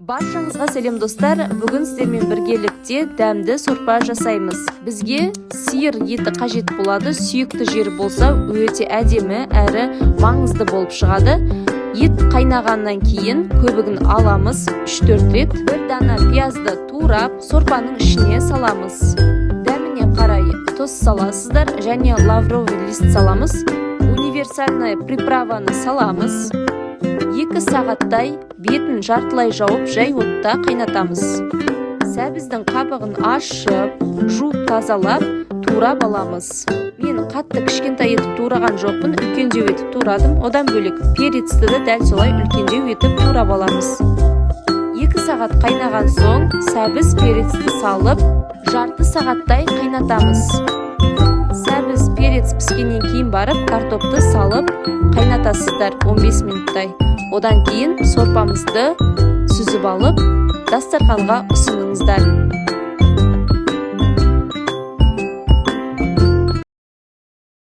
Баршаңызға сәлем достар. Бүгін сіздермен біргелікте дәмді сорпа жасаймыз. Бізге сиыр еті қажет болады. Сүйікті жері болса өте әдемі әрі маңызды болып шығады. Ет қайнағаннан кейін көбігін аламыз 3-4 рет. Бір дана пиязды турап сорпаның ішіне саламыз. Дәміне қарай тұз саласыздар және лавровый лист саламыз. Универсальный приправаны саламыз. 2 сағаттай бетін жартылай жауып жай отта қайнатамыз. Сәбіздің қабығын ашып, жуып тазалап, турап аламыз. Мен қатты кішкентай етіп тураған жоқпын, үлкендеу етіп турадым. Одан бөлек перецті де дәл солай үлкендеу етіп турап аламыз. 2 сағат қайнаған соң сәбіз перецті салып, жарты сағаттай қайнатамыз. Сәбіз перец піскеннен кейін барып картопты салып қайнатасыздар 15 минуттай. Одан кейін сорпамызды сүзіп алып, дастарханға ұсыныңыздар.